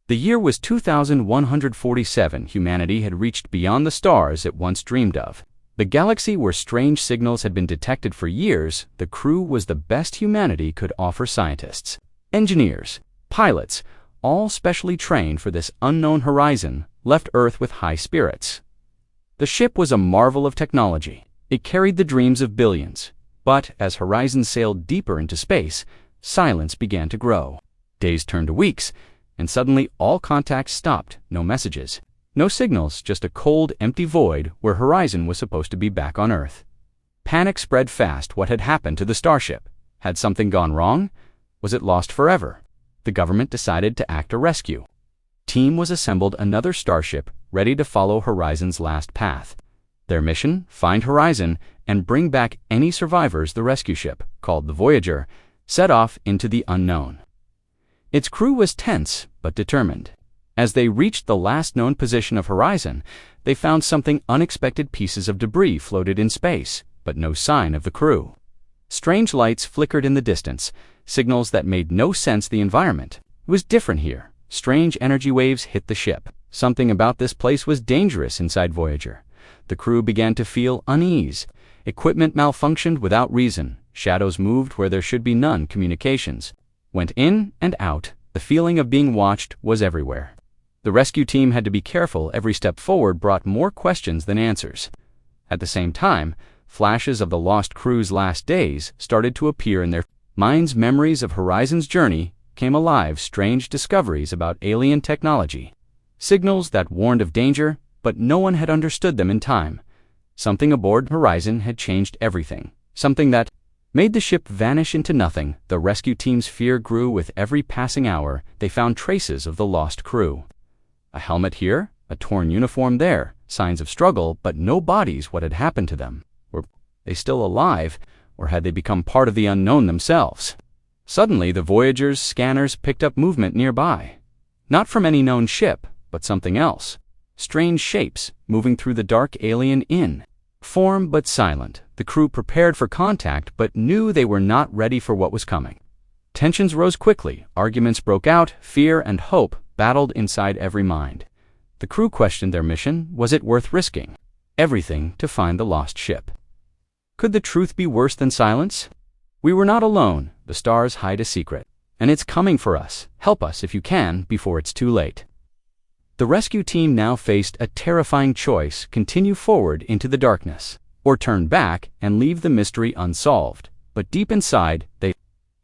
The year was 2147. Humanity had reached beyond the stars it once dreamed of. The galaxy where strange signals had been detected for years, the crew was the best humanity could offer. Scientists, engineers, pilots, all specially trained for this unknown horizon, left Earth with high spirits. The ship was a marvel of technology. It carried the dreams of billions. But as Horizon sailed deeper into space, silence began to grow. Days turned to weeks, and suddenly all contacts stopped. No messages, no signals, just a cold, empty void where Horizon was supposed to be back on Earth. Panic spread fast. What had happened to the starship? Had something gone wrong? Was it lost forever? The government decided to act a rescue. Team was assembled, another starship ready to follow Horizon's last path. Their mission: find Horizon and bring back any survivors. The rescue ship, called the Voyager, set off into the unknown. Its crew was tense but determined. As they reached the last known position of Horizon, they found something unexpected. Pieces of debris floated in space, but no sign of the crew. Strange lights flickered in the distance, signals that made no sense. The environment was different here. Strange energy waves hit the ship. Something about this place was dangerous. Inside Voyager, the crew began to feel unease. Equipment malfunctioned without reason. Shadows moved where there should be none. Communications went in and out. The feeling of being watched was everywhere. The rescue team had to be careful. Every step forward brought more questions than answers. At the same time, flashes of the lost crew's last days started to appear in their minds. Memories of Horizon's journey came alive. Strange discoveries about alien technology. Signals that warned of danger, but no one had understood them in time. Something aboard Horizon had changed everything. Something that made the ship vanish into nothing. The rescue team's fear grew with every passing hour. They found traces of the lost crew. A helmet here, a torn uniform there, signs of struggle, but no bodies. What had happened to them? Were they still alive, or had they become part of the unknown themselves? Suddenly, the Voyager's scanners picked up movement nearby. Not from any known ship, but something else. Strange shapes moving through the dark. Alien in form but silent. The crew prepared for contact but knew they were not ready for what was coming. Tensions rose quickly. Arguments broke out. Fear and hope battled inside every mind. The crew questioned their mission. Was it worth risking everything to find the lost ship? Could the truth be worse than silence? We were not alone. The stars hide a secret, and it's coming for us. Help us if you can before it's too late. The rescue team now faced a terrifying choice: continue forward into the darkness, or turn back and leave the mystery unsolved. But deep inside, they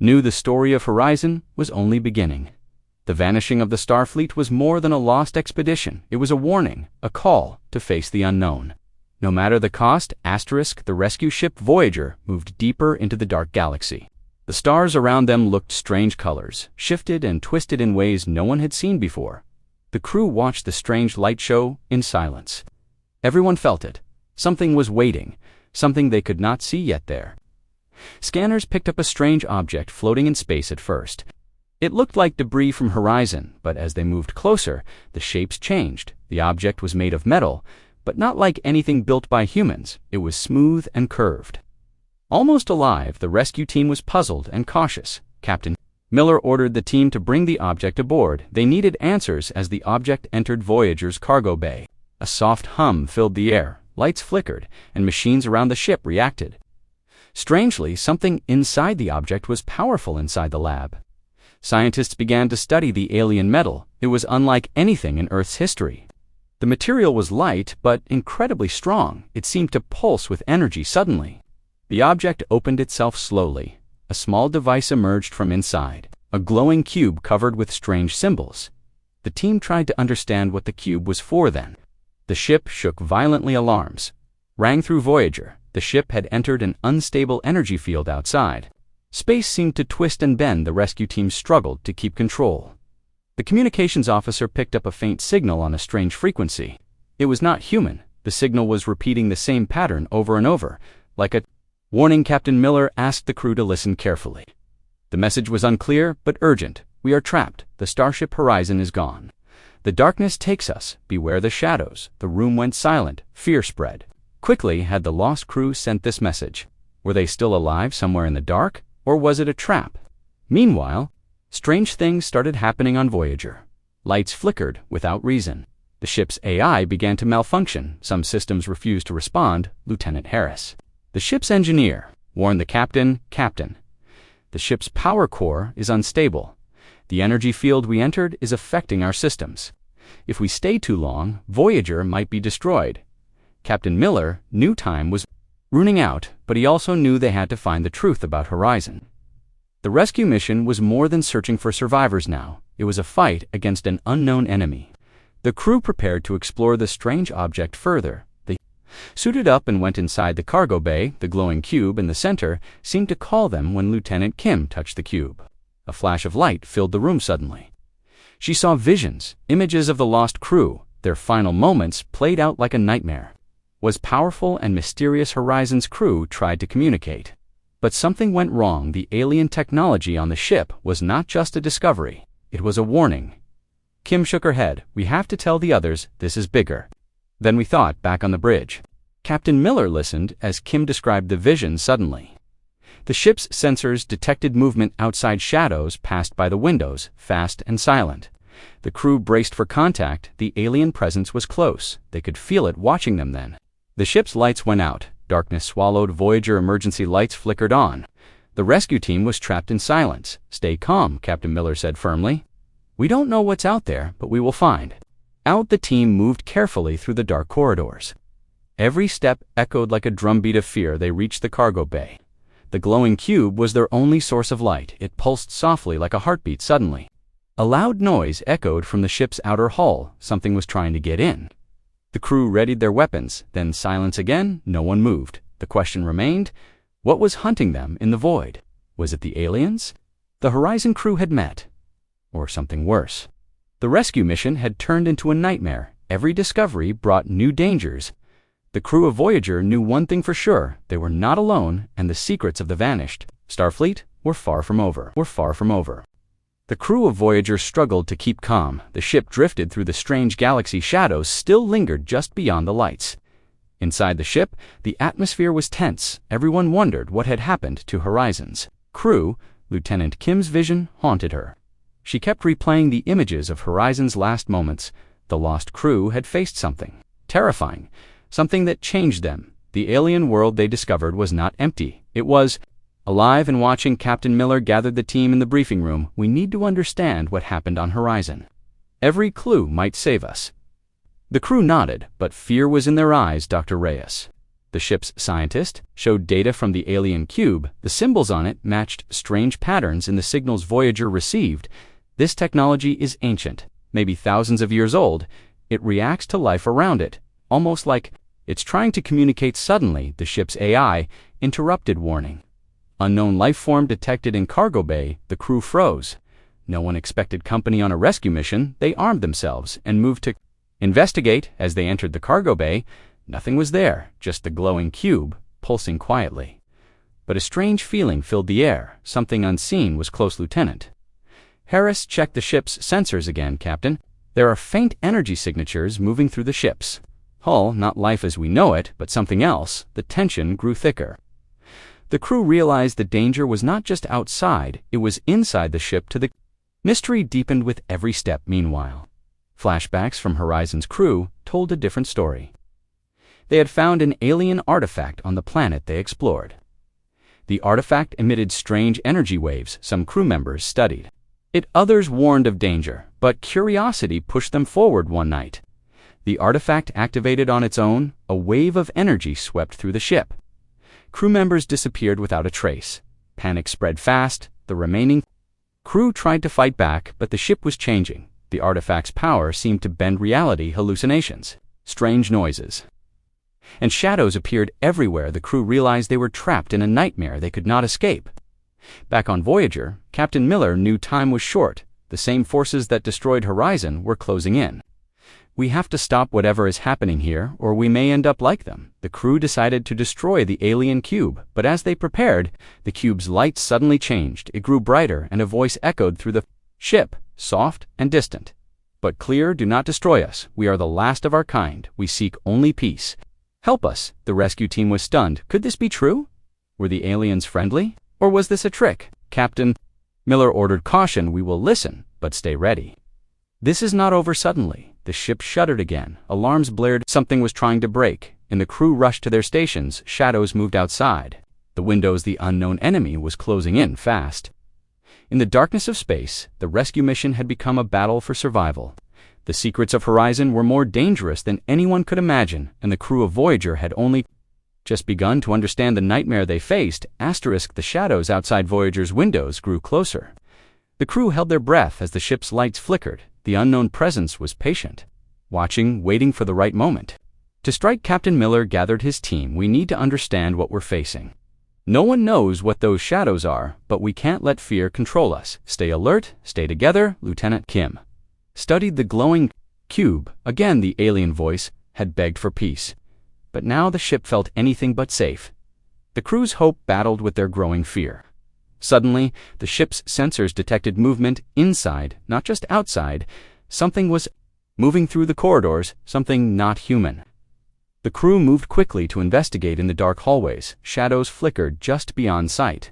knew the story of Horizon was only beginning. The vanishing of the Starfleet was more than a lost expedition. It was a warning, a call to face the unknown. No matter the cost, the rescue ship Voyager moved deeper into the dark galaxy. The stars around them looked strange colors, shifted and twisted in ways no one had seen before. The crew watched the strange light show in silence. Everyone felt it. Something was waiting, something they could not see yet there. Scanners picked up a strange object floating in space at first. It looked like debris from Horizon, but as they moved closer, the shapes changed. The object was made of metal, but not like anything built by humans. It was smooth and curved. Almost alive, the rescue team was puzzled and cautious. Captain Miller ordered the team to bring the object aboard. They needed answers as the object entered Voyager's cargo bay. A soft hum filled the air, lights flickered, and machines around the ship reacted. Strangely, something inside the object was powerful. Inside the lab, scientists began to study the alien metal. It was unlike anything in Earth's history. The material was light, but incredibly strong. It seemed to pulse with energy. Suddenly, the object opened itself slowly. A small device emerged from inside, a glowing cube covered with strange symbols. The team tried to understand what the cube was for then. The ship shook violently. Alarms rang through Voyager. The ship had entered an unstable energy field outside. Space seemed to twist and bend. The rescue team struggled to keep control. The communications officer picked up a faint signal on a strange frequency. It was not human. The signal was repeating the same pattern over and over, like a warning. Captain Miller asked the crew to listen carefully. The message was unclear but urgent. We are trapped. The starship Horizon is gone. The darkness takes us. Beware the shadows. The room went silent. Fear spread. Quickly had the lost crew sent this message. Were they still alive somewhere in the dark, or was it a trap? Meanwhile, strange things started happening on Voyager. Lights flickered without reason. The ship's AI began to malfunction. Some systems refused to respond. Lieutenant Harris, the ship's engineer, warned the captain, "Captain, the ship's power core is unstable. The energy field we entered is affecting our systems. If we stay too long, Voyager might be destroyed." Captain Miller knew time was running out, but he also knew they had to find the truth about Horizon. The rescue mission was more than searching for survivors now. It was a fight against an unknown enemy. The crew prepared to explore the strange object further. They suited up and went inside the cargo bay. The glowing cube in the center seemed to call them when Lieutenant Kim touched the cube. A flash of light filled the room suddenly. She saw visions, images of the lost crew. Their final moments played out like a nightmare. Was powerful and mysterious Horizon's crew tried to communicate. But something went wrong. The alien technology on the ship was not just a discovery. It was a warning. Kim shook her head. "We have to tell the others this is bigger than we thought." Back on the bridge, Captain Miller listened as Kim described the vision. Suddenly, the ship's sensors detected movement outside. Shadows passed by the windows, fast and silent. The crew braced for contact. The alien presence was close. They could feel it watching them then. The ship's lights went out. Darkness swallowed. Voyager emergency lights flickered on. The rescue team was trapped in silence. "Stay calm," Captain Miller said firmly. "We don't know what's out there, but we will find out." The team moved carefully through the dark corridors. Every step echoed like a drumbeat of fear. They reached the cargo bay. The glowing cube was their only source of light. It pulsed softly like a heartbeat. Suddenly, a loud noise echoed from the ship's outer hull. Something was trying to get in. The crew readied their weapons. Then silence again. No one moved. The question remained, what was hunting them in the void? Was it the aliens the Horizon crew had met? Or something worse? The rescue mission had turned into a nightmare. Every discovery brought new dangers. The crew of Voyager knew one thing for sure. They were not alone, and the secrets of the vanished Starfleet were far from over. The crew of Voyager struggled to keep calm. The ship drifted through the strange galaxy. Shadows still lingered just beyond the lights. Inside the ship, the atmosphere was tense. Everyone wondered what had happened to Horizon's crew. Lieutenant Kim's vision haunted her. She kept replaying the images of Horizon's last moments. The lost crew had faced something terrifying, something that changed them. The alien world they discovered was not empty. It was alive and watching. Captain Miller gathered the team in the briefing room. "We need to understand what happened on Horizon. Every clue might save us." The crew nodded, but fear was in their eyes. Dr. Reyes, the ship's scientist, showed data from the alien cube. The symbols on it matched strange patterns in the signals Voyager received. "This technology is ancient, maybe thousands of years old. It reacts to life around it, almost like it's trying to communicate." Suddenly, the ship's AI interrupted. "Warning. Unknown life form detected in cargo bay." The crew froze. No one expected company on a rescue mission. They armed themselves and moved to investigate. As they entered the cargo bay, nothing was there, just the glowing cube, pulsing quietly. But a strange feeling filled the air. Something unseen was close. Lieutenant Harris checked the ship's sensors again. "Captain, there are faint energy signatures moving through the ship's hull. Not life as we know it, but something else." The tension grew thicker. The crew realized the danger was not just outside, it was inside the ship. The mystery deepened with every step. Meanwhile, flashbacks from Horizon's crew told a different story. They had found an alien artifact on the planet they explored. The artifact emitted strange energy waves. Some crew members studied it. Others warned of danger, but curiosity pushed them forward. One night, the artifact activated on its own. A wave of energy swept through the ship. Crew members disappeared without a trace. Panic spread fast. The remaining crew tried to fight back, but the ship was changing. The artifact's power seemed to bend reality. Hallucinations, strange noises, and shadows appeared everywhere. The crew realized they were trapped in a nightmare they could not escape. Back on Voyager, Captain Miller knew time was short. The same forces that destroyed Horizon were closing in. "We have to stop whatever is happening here, or we may end up like them." The crew decided to destroy the alien cube, but as they prepared, the cube's light suddenly changed. It grew brighter, and a voice echoed through the ship, soft and distant, but clear. "Do not destroy us. We are the last of our kind. We seek only peace. Help us." The rescue team was stunned. Could this be true? Were the aliens friendly? Or was this a trick? Captain Miller ordered caution. "We will listen, but stay ready." This is not over suddenly. The ship shuddered again. Alarms blared. Something was trying to break. And the crew rushed to their stations. Shadows moved outside. The windows, the unknown enemy was closing in fast. In the darkness of space, the rescue mission had become a battle for survival. The secrets of Horizon were more dangerous than anyone could imagine, and the crew of Voyager had only just begun to understand the nightmare they faced. The shadows outside Voyager's windows grew closer. The crew held their breath as the ship's lights flickered. The unknown presence was patient, watching, waiting for the right moment. To strike, Captain Miller gathered his team. We need to understand what we're facing. No one knows what those shadows are, but we can't let fear control us. Stay alert, stay together. Lieutenant Kim studied the glowing cube. Again, the alien voice had begged for peace. But now the ship felt anything but safe. The crew's hope battled with their growing fear. Suddenly, the ship's sensors detected movement inside, not just outside. Something was moving through the corridors, something not human. The crew moved quickly to investigate. In the dark hallways, shadows flickered just beyond sight.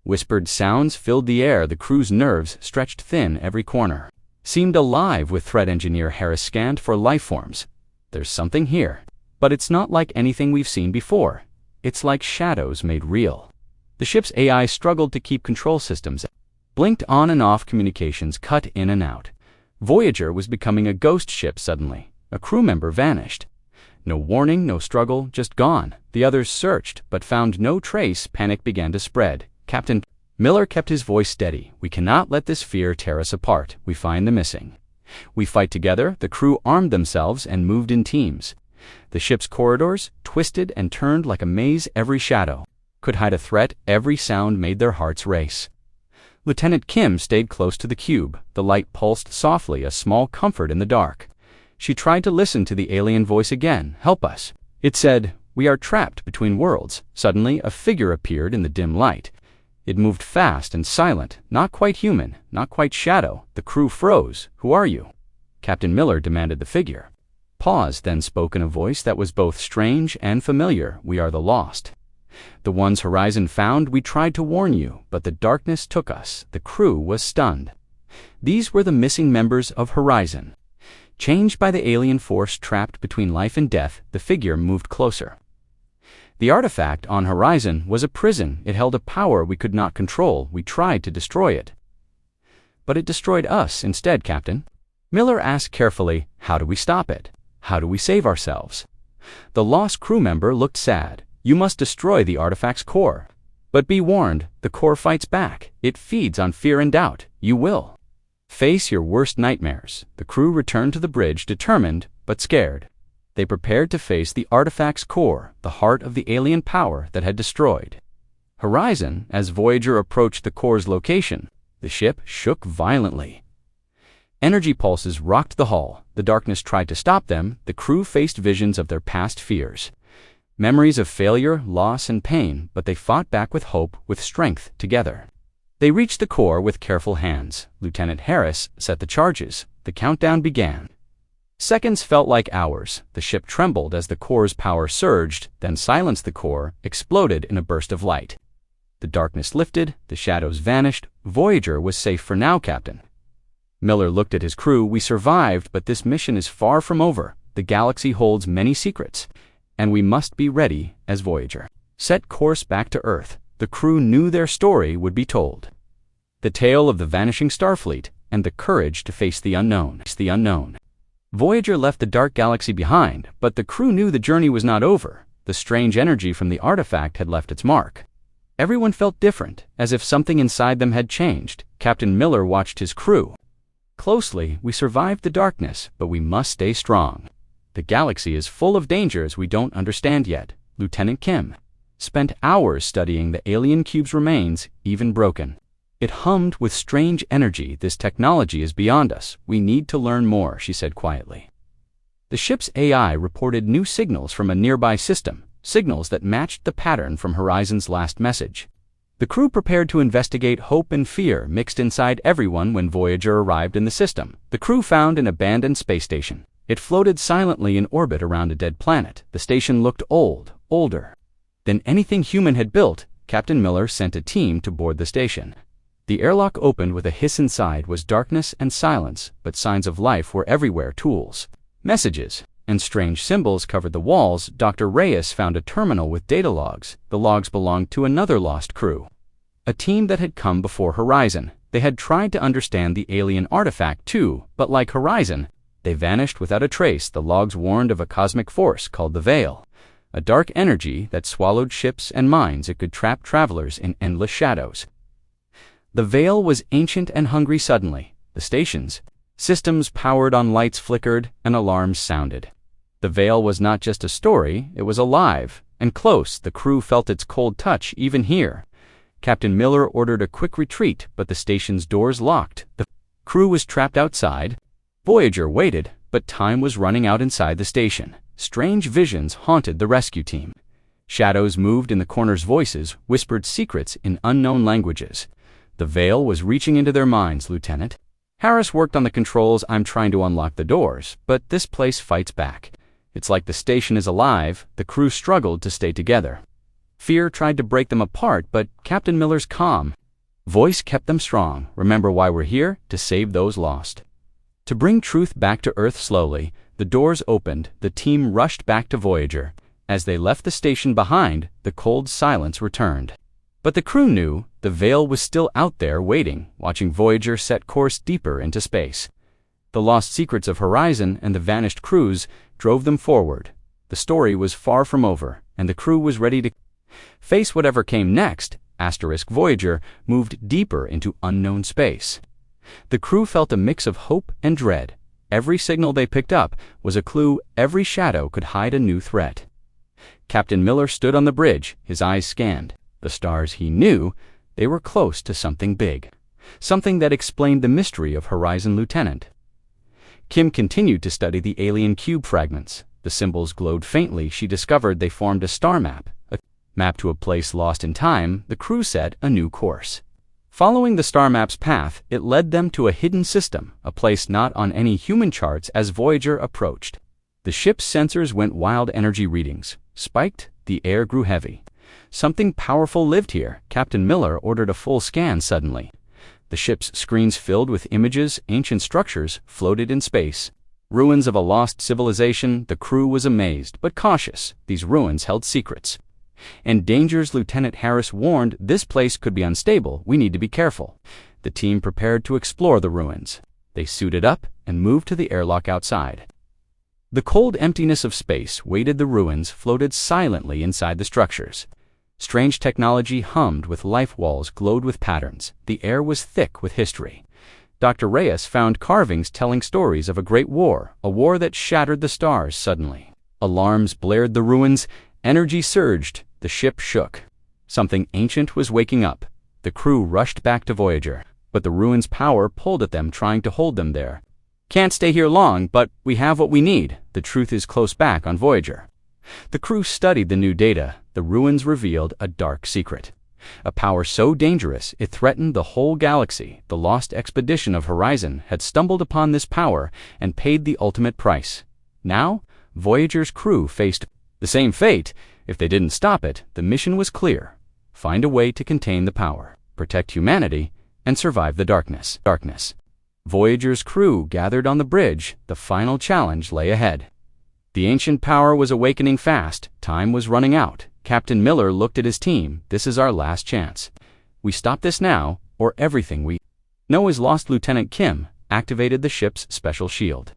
Whispered sounds filled the air. The crew's nerves, stretched thin, every corner seemed alive with threat. Engineer Harris scanned for life forms. There's something here, but it's not like anything we've seen before. It's like shadows made real. The ship's AI struggled to keep control systems, blinked on and off, communications cut in and out. Voyager was becoming a ghost ship suddenly. A crew member vanished. No warning, no struggle, just gone. The others searched, but found no trace. Panic began to spread. Captain Miller kept his voice steady. We cannot let this fear tear us apart. We find the missing. We fight together. The crew armed themselves and moved in teams. The ship's corridors twisted and turned like a maze. Every shadow could hide a threat. Every sound made their hearts race. Lieutenant Kim stayed close to the cube. The light pulsed softly, a small comfort in the dark. She tried to listen to the alien voice again. Help us. It said, we are trapped between worlds. Suddenly, a figure appeared in the dim light. It moved fast and silent, not quite human, not quite shadow. The crew froze. Who are you? Captain Miller demanded the figure. Paused, then spoke in a voice that was both strange and familiar. We are the lost. The ones Horizon found. We tried to warn you, but the darkness took us. The crew was stunned. These were the missing members of Horizon. Changed by the alien force, trapped between life and death, the figure moved closer. The artifact on Horizon was a prison. It held a power we could not control. We tried to destroy it, but it destroyed us instead, Captain. Miller asked carefully, how do we stop it? How do we save ourselves? The lost crew member looked sad. You must destroy the artifact's core. But be warned, the core fights back. It feeds on fear and doubt. You will face your worst nightmares. The crew returned to the bridge, determined but scared. They prepared to face the artifact's core, the heart of the alien power that had destroyed Horizon. As Voyager approached the core's location, the ship shook violently. Energy pulses rocked the hull. The darkness tried to stop them. The crew faced visions of their past fears, memories of failure, loss, and pain, but they fought back with hope, with strength, together. They reached the core with careful hands. Lieutenant Harris set the charges. The countdown began. Seconds felt like hours. The ship trembled as the core's power surged, then silenced. The core exploded in a burst of light. The darkness lifted, the shadows vanished. Voyager was safe for now, Captain. Miller looked at his crew. We survived, but this mission is far from over. The galaxy holds many secrets, and we must be ready. As Voyager set course back to Earth, the crew knew their story would be told. The tale of the vanishing Starfleet and the courage to face the unknown. Voyager left the dark galaxy behind, but the crew knew the journey was not over. The strange energy from the artifact had left its mark. Everyone felt different, as if something inside them had changed. Captain Miller watched his crew closely. We survived the darkness, but we must stay strong. The galaxy is full of dangers we don't understand yet. Lieutenant Kim spent hours studying the alien cube's remains, even broken. It hummed with strange energy. This technology is beyond us. We need to learn more, she said quietly. The ship's AI reported new signals from a nearby system, signals that matched the pattern from Horizon's last message. The crew prepared to investigate. Hope and fear mixed inside everyone when Voyager arrived in the system. The crew found an abandoned space station. It floated silently in orbit around a dead planet. The station looked old, older than anything human had built. Captain Miller sent a team to board the station. The airlock opened with a hiss. Inside was darkness and silence, but signs of life were everywhere. Tools, messages, and strange symbols covered the walls. Dr. Reyes found a terminal with data logs. The logs belonged to another lost crew, a team that had come before Horizon. They had tried to understand the alien artifact too, but like Horizon, they vanished without a trace. The logs warned of a cosmic force called the Veil, a dark energy that swallowed ships and minds. It could trap travelers in endless shadows. The Veil was ancient and hungry. Suddenly, the station's systems powered on, lights flickered, and alarms sounded. The Veil was not just a story, it was alive and close. The crew felt its cold touch even here. Captain Miller ordered a quick retreat, but the station's doors locked. The crew was trapped outside. Voyager waited, but time was running out inside the station. Strange visions haunted the rescue team. Shadows moved in the corners. Voices whispered secrets in unknown languages. The Veil was reaching into their minds. Lieutenant Harris worked on the controls. I'm trying to unlock the doors, but this place fights back. It's like the station is alive. The crew struggled to stay together. Fear tried to break them apart, but Captain Miller's calm voice kept them strong. Remember why we're here? To save those lost, to bring truth back to Earth. Slowly, the doors opened. The team rushed back to Voyager. As they left the station behind, the cold silence returned. But the crew knew the Veil was still out there waiting, watching Voyager set course deeper into space. The lost secrets of Horizon and the vanished crews drove them forward. The story was far from over, and the crew was ready to face whatever came next. Voyager moved deeper into unknown space. The crew felt a mix of hope and dread. Every signal they picked up was a clue. Every shadow could hide a new threat. Captain Miller stood on the bridge, his eyes scanned the stars. He knew they were close to something big, something that explained the mystery of Horizon. Lieutenant Kim continued to study the alien cube fragments. The symbols glowed faintly. She discovered they formed a star map, a map to a place lost in time. The crew set a new course. Following the star map's path, it led them to a hidden system, a place not on any human charts. As Voyager approached, the ship's sensors went wild. Energy readings spiked. The air grew heavy. Something powerful lived here. Captain Miller ordered a full scan. Suddenly, the ship's screens filled with images. Ancient structures floated in space, ruins of a lost civilization. The crew was amazed but cautious. These ruins held secrets and dangers. Lieutenant Harris warned, this place could be unstable. We need to be careful. The team prepared to explore the ruins. They suited up and moved to the airlock outside. The cold emptiness of space weighted. The ruins floated silently inside the structures. Strange technology hummed with life. Walls glowed with patterns. The air was thick with history. Dr. Reyes found carvings telling stories of a great war, a war that shattered the stars. Suddenly, alarms blared. The ruins, energy surged. The ship shook. Something ancient was waking up. The crew rushed back to Voyager, but the ruins' power pulled at them, trying to hold them there. Can't stay here long, but we have what we need. The truth is close back on Voyager. The crew studied the new data. The ruins revealed a dark secret, a power so dangerous it threatened the whole galaxy. The lost expedition of Horizon had stumbled upon this power and paid the ultimate price. Now, Voyager's crew faced the same fate. If they didn't stop it, the mission was clear: find a way to contain the power, protect humanity, and survive the darkness. Voyager's crew gathered on the bridge. The final challenge lay ahead. The ancient power was awakening fast. Time was running out. Captain Miller looked at his team. This is our last chance. We stop this now, or everything we know is lost. Lieutenant Kim activated the ship's special shield.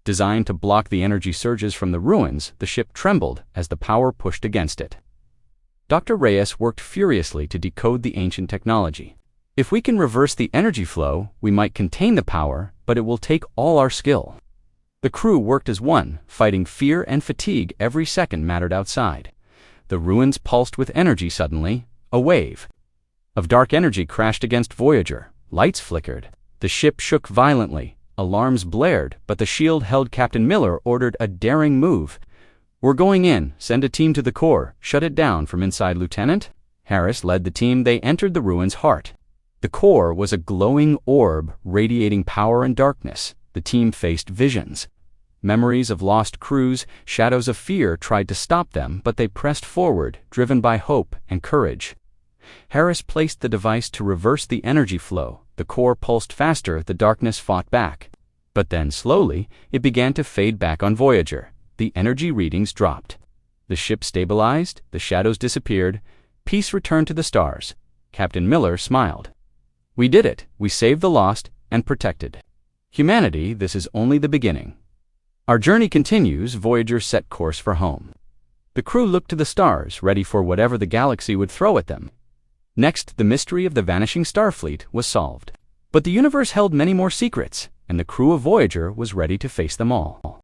Designed to block the energy surges from the ruins, the ship trembled as the power pushed against it. Dr. Reyes worked furiously to decode the ancient technology. If we can reverse the energy flow, we might contain the power, but it will take all our skill. The crew worked as one, fighting fear and fatigue. Every second mattered outside. The ruins pulsed with energy. Suddenly, a wave of dark energy crashed against Voyager. Lights flickered. The ship shook violently. Alarms blared, but the shield held. Captain Miller ordered a daring move. We're going in. Send a team to the core. Shut it down from inside. Lieutenant Harris led the team. They entered the ruin's heart. The core was a glowing orb radiating power and darkness. The team faced visions, memories of lost crews. Shadows of fear tried to stop them, but they pressed forward, driven by hope and courage. Harris placed the device to reverse the energy flow. The core pulsed faster, the darkness fought back. But then, slowly, it began to fade back on Voyager. The energy readings dropped. The ship stabilized, the shadows disappeared, peace returned to the stars. Captain Miller smiled. "We did it. We saved the lost and protected humanity. This is only the beginning." Our journey continues. Voyager set course for home. The crew looked to the stars, ready for whatever the galaxy would throw at them. Next, the mystery of the vanishing Starfleet was solved. But the universe held many more secrets, and the crew of Voyager was ready to face them all.